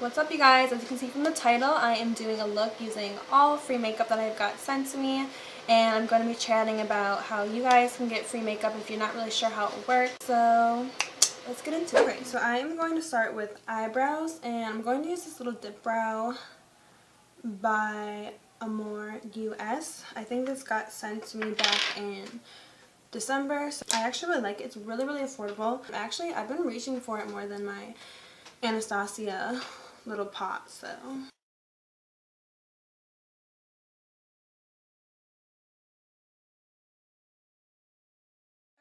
What's up, you guys? As you can see from the title, I am doing a look using all free makeup that I've got sent to me, and I'm going to be chatting about how you guys can get free makeup if you're not really sure how it works. So let's get into it. Okay, so I am going to start with eyebrows, and I'm going to use this little dip brow by Amore US. I think this got sent to me back in December, so I actually really like it. It's really, really affordable. Actually, I've been reaching for it more than my Anastasia little pot, so.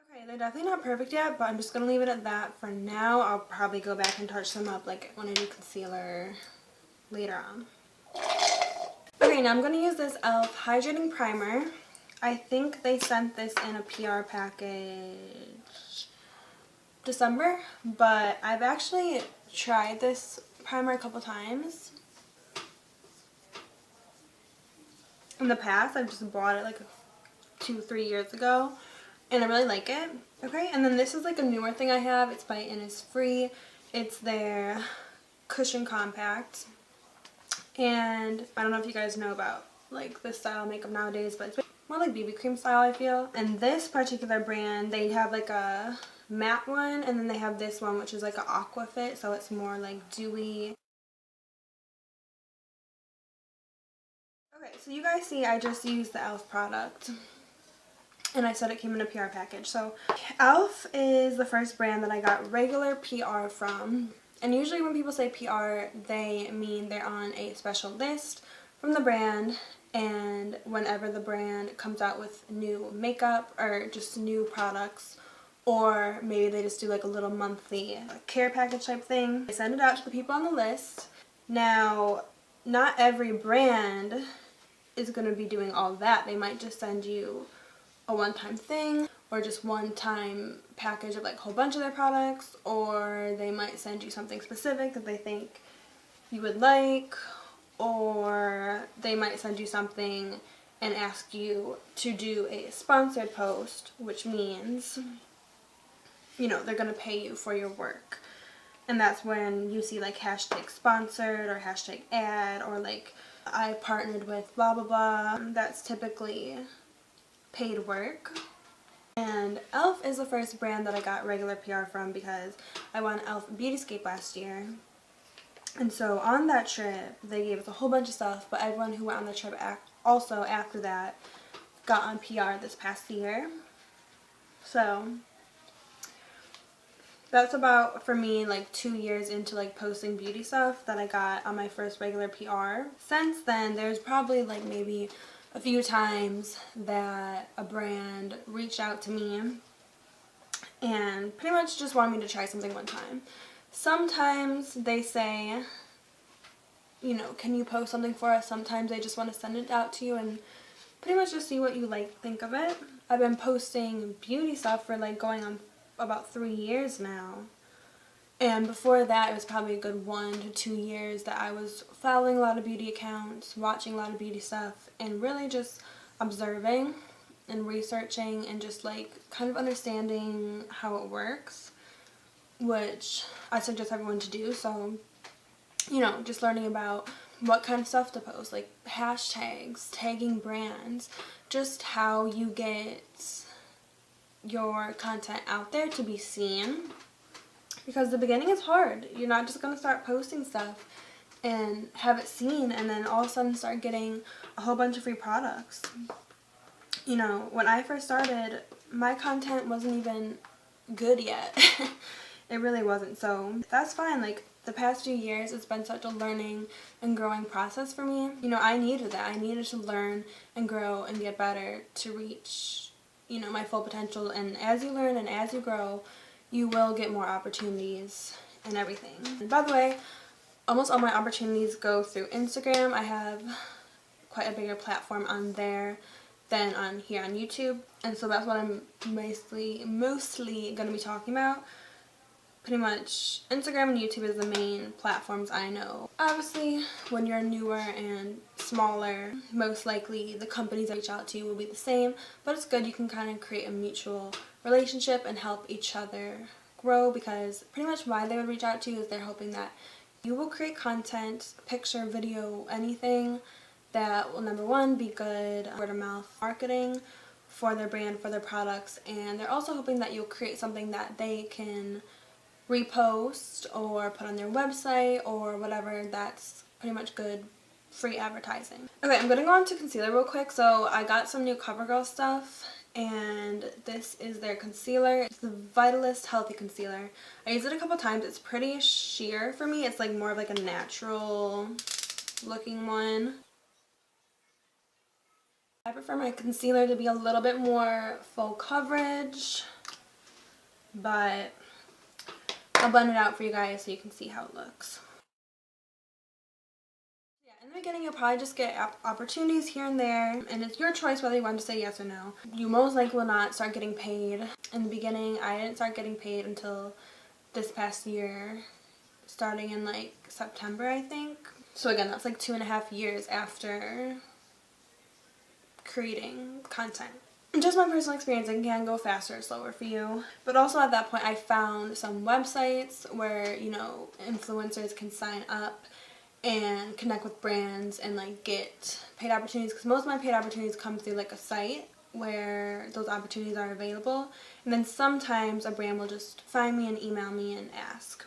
Okay, they're definitely not perfect yet, but I'm just going to leave it at that for now. I'll probably go back and touch them up like when I do concealer later on. Okay, now I'm going to use this e.l.f. Hydrating Primer. I think they sent this in a PR package December, but I've actually tried this primer a couple times in the past. I've just bought it like 2-3 years ago, and I really like it. Okay, and then this is like a newer thing I have. It's by InnisFree. It's their Cushion Compact, and I don't know if you guys know about like this style of makeup nowadays, but it's more like BB cream style, I feel. And this particular brand, they have like a matte one, and then they have this one which is like an Aqua fit, so it's more like dewy. Okay, so you guys see I just used the e.l.f. product, and I said it came in a PR package. So e.l.f. is the first brand that I got regular PR from, and usually when people say PR, they mean they're on a special list from the brand, and whenever the brand comes out with new makeup or just new products, or maybe they just do like a little monthly care package type thing, they send it out to the people on the list. Now, not every brand is going to be doing all that. They might just send you a one-time thing, or just one-time package of like a whole bunch of their products, or they might send you something specific that they think you would like, or they might send you something and ask you to do a sponsored post, which means, you know, they're going to pay you for your work. And that's when you see like hashtag sponsored or hashtag ad, or like I partnered with blah blah blah. That's typically paid work. And e.l.f. is the first brand that I got regular PR from because I won e.l.f. Beautyscape last year. And so on that trip, they gave us a whole bunch of stuff, but everyone who went on the trip also after that got on PR this past year. So that's about, for me, like 2 years into like posting beauty stuff that I got on my first regular PR. Since then, there's probably like maybe a few times that a brand reached out to me and pretty much just wanted me to try something one time. Sometimes they say, you know, can you post something for us? Sometimes they just want to send it out to you and pretty much just see what you like, think of it. I've been posting beauty stuff for like going on about 3 years now. And before that, it was probably a good 1 to 2 years that I was following a lot of beauty accounts, watching a lot of beauty stuff, and really just observing and researching and just like kind of understanding how it works, which I suggest everyone to do. So, you know, just learning about what kind of stuff to post, like hashtags, tagging brands, just how you get your content out there to be seen. Because the beginning is hard. You're not just going to start posting stuff and have it seen and then all of a sudden start getting a whole bunch of free products. You know, when I first started, my content wasn't even good yet. It really wasn't. So that's fine. Like, the past few years, it's been such a learning and growing process for me. You know, I needed that. I needed to learn and grow and get better to reach, you know, my full potential. And as you learn and as you grow, you will get more opportunities and everything. And by the way, almost all my opportunities go through Instagram. I have quite a bigger platform on there than on here on YouTube. And so that's what I'm mostly going to be talking about. Pretty much Instagram and YouTube is the main platforms I know. Obviously, when you're newer and smaller, most likely the companies that reach out to you will be the same, but it's good. You can kind of create a mutual relationship and help each other grow, because pretty much why they would reach out to you is they're hoping that You will create content, picture, video, anything that will, number one, be good word of mouth marketing for their brand, for their products, and they're also hoping that you'll create something that they can repost or put on their website or whatever. That's pretty much good free advertising. Okay, I'm gonna go on to concealer real quick. So I got some new CoverGirl stuff, and this is their concealer. It's the Vitalist Healthy Concealer. I used it a couple times. It's pretty sheer for me. It's like more of like a natural looking one. I prefer my concealer to be a little bit more full coverage, but I'll blend it out for you guys so you can see how it looks. Yeah, in the beginning you'll probably just get opportunities here and there, and it's your choice whether you want to say yes or no. You most likely will not start getting paid. In the beginning, I didn't start getting paid until this past year, starting in like September, I think. So again, that's like 2.5 years after creating content. Just my personal experience, it can go faster or slower for you. But also at that point, I found some websites where, you know, influencers can sign up and connect with brands and like get paid opportunities, because most of my paid opportunities come through like a site where those opportunities are available, and then sometimes a brand will just find me and email me and ask.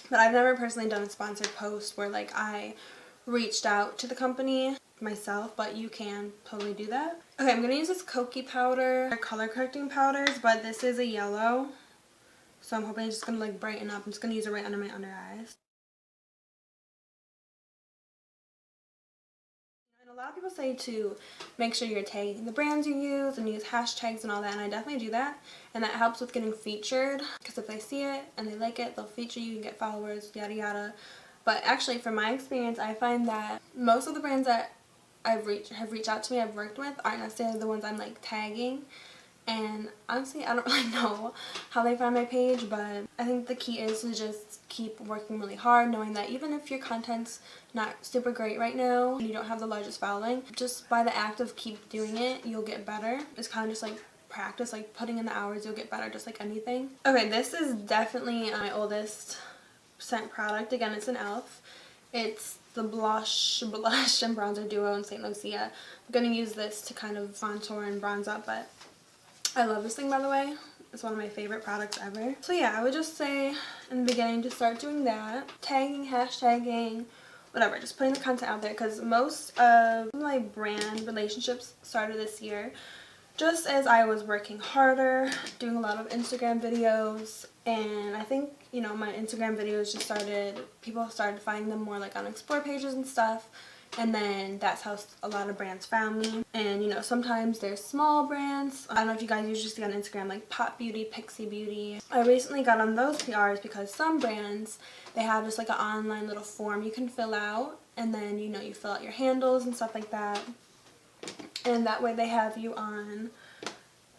But I've never personally done a sponsored post where like I reached out to the company myself, but you can totally do that. Okay, I'm going to use this Kokie powder. They're color correcting powders, but this is a yellow, so I'm hoping it's just going to like brighten up. I'm just going to use it right under my under eyes. And a lot of people say to make sure you're tagging the brands you use and use hashtags and all that, and I definitely do that, and that helps with getting featured, because if they see it and they like it, they'll feature you, you get followers, yada yada. But actually, from my experience, I find that most of the brands that have reached out to me, I've worked with, aren't necessarily the ones I'm like tagging. And honestly, I don't really know how they found my page, but I think the key is to just keep working really hard, knowing that even if your content's not super great right now and you don't have the largest following, just by the act of keep doing it, you'll get better. It's kind of just like practice, like putting in the hours, you'll get better, just like anything. Okay, this is definitely my oldest scent product. Again, it's an e.l.f. It's the blush and bronzer duo in St. Lucia. I'm going to use this to kind of contour and bronze up, but I love this thing, by the way. It's one of my favorite products ever. So yeah, I would just say in the beginning to start doing that. Tagging, hashtagging, whatever. Just putting the content out there, because most of my brand relationships started this year just as I was working harder, doing a lot of Instagram videos, and I think, you know, my Instagram videos just started, people started finding them more like on explore pages and stuff, and then that's how a lot of brands found me. And, you know, sometimes there's small brands. I don't know if you guys usually see on Instagram, like Pop Beauty, Pixi Beauty. I recently got on those PRs because some brands, they have just like an online little form you can fill out, and then, you know, you fill out your handles and stuff like that. And that way they have you on,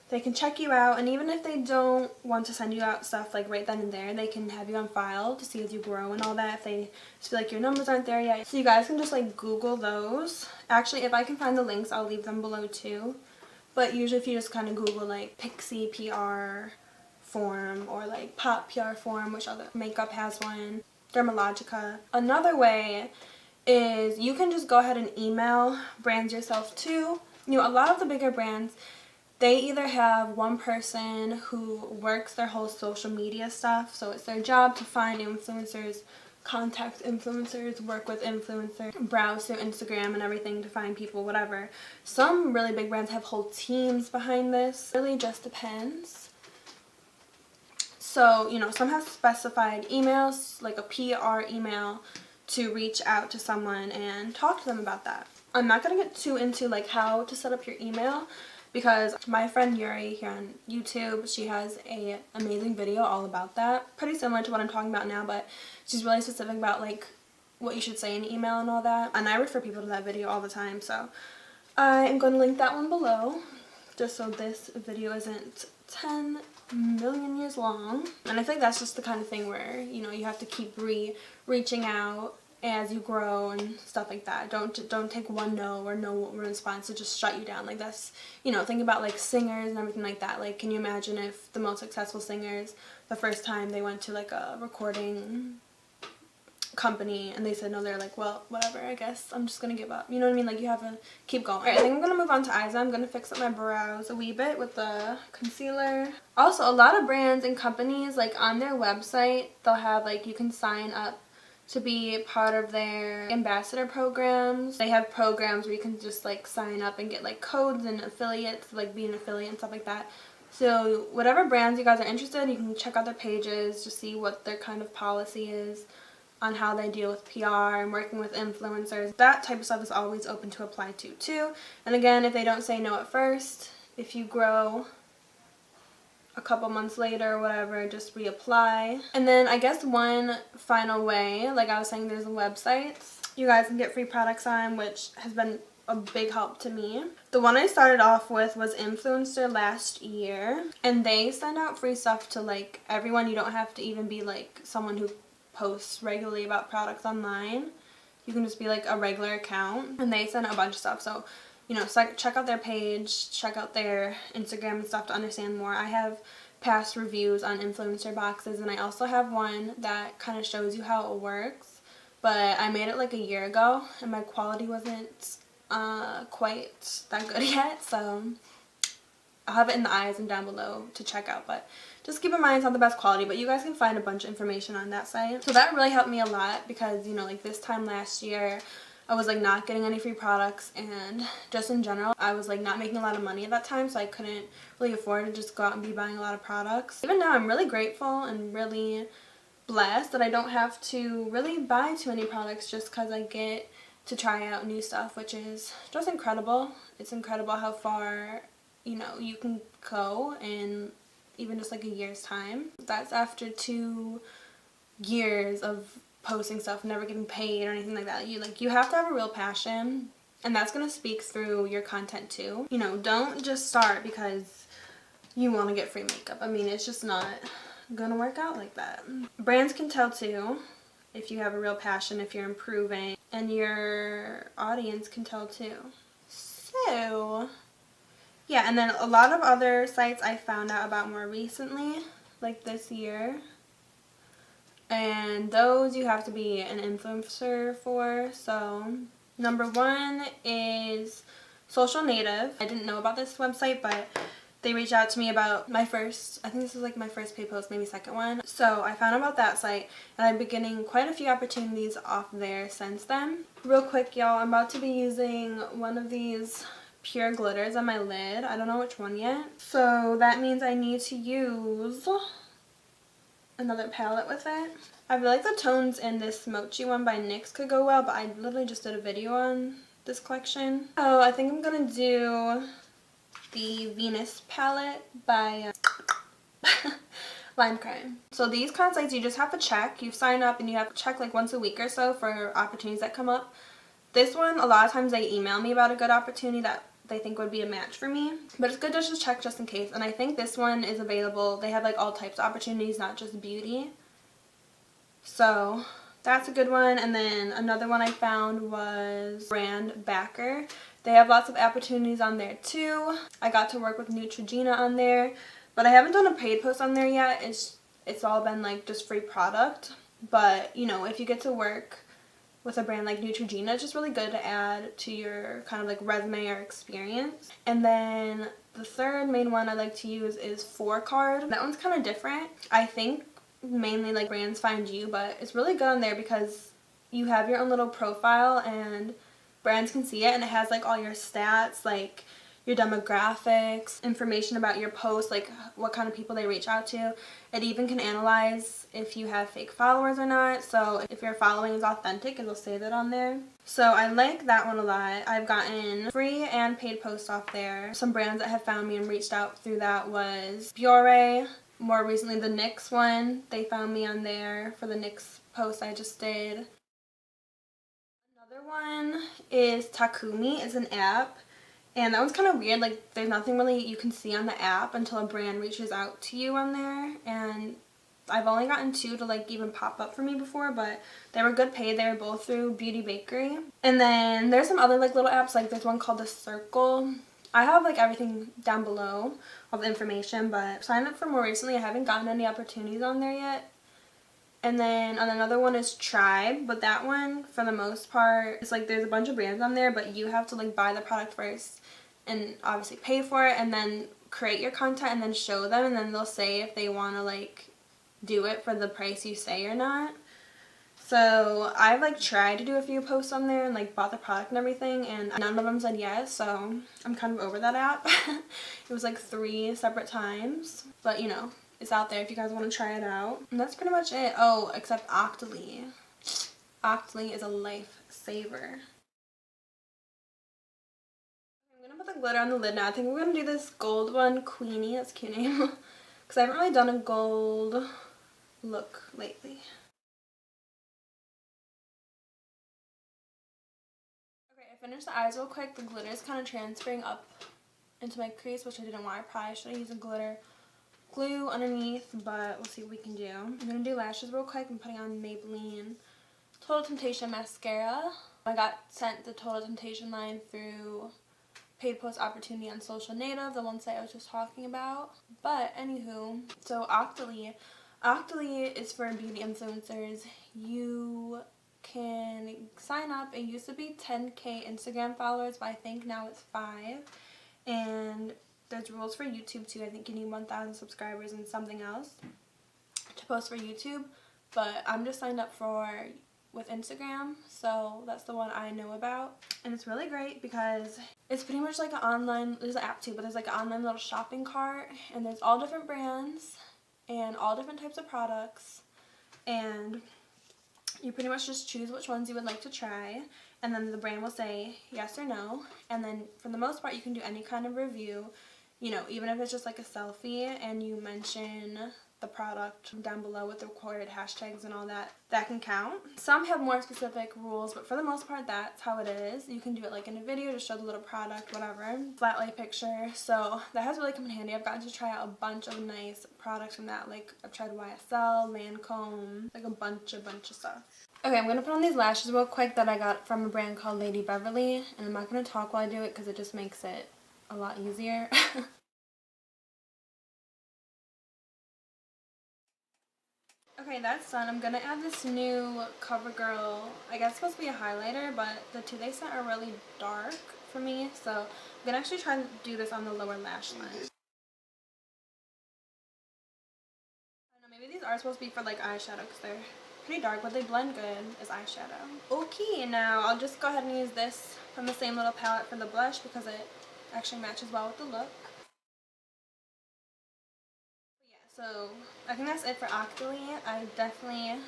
they can check you out, and even if they don't want to send you out stuff like right then and there, they can have you on file to see as you grow and all that, if they just feel like your numbers aren't there yet. So you guys can just like Google those. Actually, if I can find the links, I'll leave them below too. But usually if you just kind of Google like Pixi PR form or like Pop PR form, which other makeup has one, Dermalogica. Another way is you can just go ahead and email brands yourself too. You know, a lot of the bigger brands, they either have one person who works their whole social media stuff, so it's their job to find influencers, contact influencers, work with influencers, browse through Instagram and everything to find people, whatever. Some really big brands have whole teams behind this. It really just depends. So, you know, some have specified emails, like a PR email, to reach out to someone and talk to them about that. I'm not going to get too into like how to set up your email, because my friend Yuri here on YouTube, she has a amazing video all about that. Pretty similar to what I'm talking about now, but she's really specific about like what you should say in email and all that. And I refer people to that video all the time, so I am going to link that one below, just so this video isn't 10 million years long. And I think that's just the kind of thing where, you know, you have to keep reaching out as you grow and stuff like that. Don't take one no or no response to just shut you down. Like, that's, you know, think about like singers and everything like that. Like, can you imagine if the most successful singers, the first time they went to like a recording company, and they said no. They're like, well, whatever, I guess I'm just gonna give up, you know what I mean? Like, you have to keep going. Alright, I think I'm gonna move on to eyes. I'm gonna fix up my brows a wee bit with the concealer. Also, a lot of brands and companies, like on their website, they'll have like, you can sign up to be part of their ambassador programs. They have programs where you can just like sign up and get like codes and affiliates, like be an affiliate and stuff like that. So whatever brands you guys are interested in, you can check out their pages to see what their kind of policy is on how they deal with PR and working with influencers. That type of stuff is always open to apply to too. And again, if they don't say no at first, if you grow a couple months later or whatever, just reapply. And then I guess one final way, like I was saying, there's websites you guys can get free products on, which has been a big help to me. The one I started off with was INFLUENSTER last year, and they send out free stuff to like everyone. You don't have to even be like someone who posts regularly about products online. You can just be like a regular account, and they send out a bunch of stuff. So, you know, check out their page, check out their Instagram and stuff to understand more. I have past reviews on influencer boxes, and I also have one that kind of shows you how it works. But I made it like a year ago, and my quality wasn't quite that good yet, so I'll have it in the eyes and down below to check out. But just keep in mind it's not the best quality, but you guys can find a bunch of information on that site. So that really helped me a lot because, you know, like this time last year I was like not getting any free products, and just in general I was like not making a lot of money at that time, so I couldn't really afford to just go out and be buying a lot of products. Even now I'm really grateful and really blessed that I don't have to really buy too many products just because I get to try out new stuff, which is just incredible. It's incredible how far, you know, you can go in even just like a year's time. That's after 2 years of posting stuff, never getting paid or anything like that. You have to have a real passion, and that's gonna speak through your content too. You know, don't just start because you want to get free makeup. I mean, it's just not gonna work out like that. Brands can tell too if you have a real passion, if you're improving, and your audience can tell too. So yeah, and then a lot of other sites I found out about more recently, like this year, and those you have to be an influencer for. So number 1 is Social Native. I didn't know about this website, but they reached out to me about my first, I think this is like my first paid post, maybe second one. So I found out about that site, and I've been getting quite a few opportunities off there since then. Real quick, y'all, I'm about to be using one of these pure glitters on my lid. I don't know which one yet. So that means I need to use another palette with it. I feel like the tones in this Mochi one by NYX could go well, but I literally just did a video on this collection. Oh, I think I'm gonna do the Venus palette by Lime Creme. So these kind of sites you just have to check. You sign up and you have to check like once a week or so for opportunities that come up. This one, a lot of times they email me about a good opportunity that they think would be a match for me, but it's good to just check just in case. And I think this one is available. They have like all types of opportunities, not just beauty. So that's a good one. And then another one I found was BRANDBACKER. They have lots of opportunities on there too. I got to work with Neutrogena on there, but I haven't done a paid post on there yet. It's all been like just free product. But you know, if you get to work with a brand like Neutrogena, it's just really good to add to your kind of like resume or experience. And then the third main one I like to use is FOHR. That one's kind of different. I think mainly like brands find you, but it's really good on there because you have your own little profile and brands can see it, and it has like all your stats, like your demographics, information about your posts, like what kind of people they reach out to. It even can analyze if you have fake followers or not. So if your following is authentic, it'll say that on there. So I like that one a lot. I've gotten free and paid posts off there. Some brands that have found me and reached out through that was Yuri. More recently, the NYX one, they found me on there for the NYX post I just did. Another one is Takumi. It's an app, and that one's kind of weird. Like, there's nothing really you can see on the app until a brand reaches out to you on there, and I've only gotten 2 to like even pop up for me before, but they were good paid. They were both through Beauty Bakery. And then there's some other like little apps, like there's one called the CIRQLE. I have like everything down below, all the information, but signed up for more recently. I haven't gotten any opportunities on there yet. And then on another one is Tribe, but that one for the most part it's like there's a bunch of brands on there, but you have to like buy the product first and obviously pay for it and then create your content and then show them, and then they'll say if they want to like do it for the price you say or not. So I've like tried to do a few posts on there and like bought the product and everything, and none of them said yes, so I'm kind of over that app. It was like 3 separate times, but you know, it's out there if you guys want to try it out. And that's pretty much it. Oh, except OCTOLY. OCTOLY is a lifesaver. I'm gonna put the glitter on the lid now. I think we're gonna do this gold one, Queenie. That's a cute name. Because I haven't really done a gold look lately. Okay, I finished the eyes real quick. The glitter is kind of transferring up into my crease, which I didn't want. I probably should have used a glitter glue underneath, but we'll see what we can do. I'm gonna do lashes real quick. I'm putting on Maybelline Total Temptation mascara. I got sent the Total Temptation line through paid post opportunity on Social Native, the one site I was just talking about. But anywho, so OCTOLY is for beauty influencers. You can sign up. It used to be 10K Instagram followers, but I think now it's 5. And there's rules for YouTube too. I think you need 1,000 subscribers and something else to post for YouTube. But I'm just signed up with Instagram, so that's the one I know about. And it's really great because it's pretty much like an online, there's an app too, but there's like an online little shopping cart, and there's all different brands and all different types of products, and you pretty much just choose which ones you would like to try, and then the brand will say yes or no. And then for the most part you can do any kind of review, you know, even if it's just like a selfie and you mention the product down below with the required hashtags and all that, that can count. Some have more specific rules, but for the most part that's how it is. You can do it like in a video to show the little product, whatever, flat lay picture. So that has really come in handy. I've gotten to try out a bunch of nice products from that. Like I've tried YSL, Lancome, like a bunch of stuff. Okay, I'm going to put on these lashes real quick that I got from a brand called Lady Beverly, and I'm not going to talk while I do it because it just makes it a lot easier. Okay, that's done. I'm gonna add this new CoverGirl, I guess it's supposed to be a highlighter, but the two they sent are really dark for me, so I'm gonna actually try to do this on the lower lash line. I don't know, maybe these are supposed to be for like eyeshadow because they're pretty dark, but they blend good as eyeshadow. Okay, now I'll just go ahead and use this from the same little palette for the blush because it actually matches well with the look. So I think that's it for OCTOLY. I definitely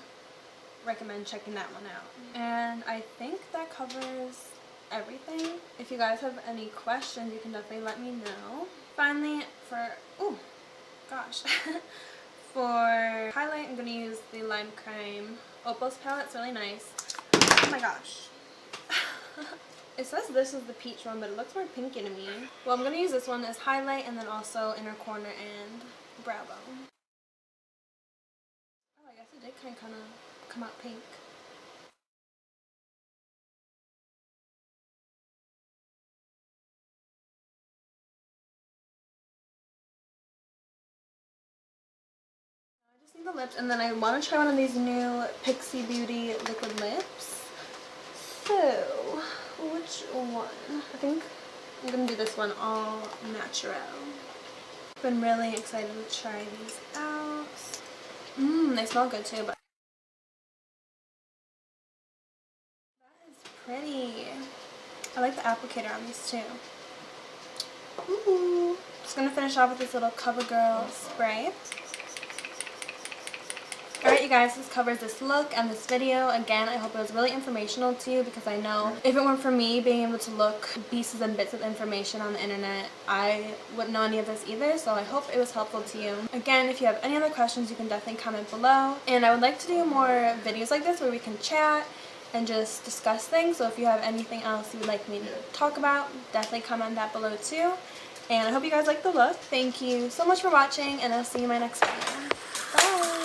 recommend checking that one out. And I think that covers everything. If you guys have any questions, you can definitely let me know. Finally, for for highlight, I'm going to use the Lime Creme Opals palette. It's really nice. Oh my gosh. It says this is the peach one, but it looks more pinky to me. Well, I'm going to use this one as highlight and then also inner corner and brow bone. Oh, I guess it did kind of come out pink. I just need the lips, and then I want to try one of these new Pixi Beauty liquid lips. So, which one? I think I'm going to do this one, all natural. Been really excited to try these out. They smell good too, but that is pretty. I like the applicator on these too. Ooh. Just gonna finish off with this little CoverGirl spray. Alright you guys, this covers this look and this video. Again, I hope it was really informational to you because I know if it weren't for me being able to look pieces and bits of information on the internet, I wouldn't know any of this either, so I hope it was helpful to you. Again, if you have any other questions, you can definitely comment below. And I would like to do more videos like this where we can chat and just discuss things, so if you have anything else you would like me to talk about, definitely comment that below too. And I hope you guys like the look. Thank you so much for watching, and I'll see you in my next video. Bye!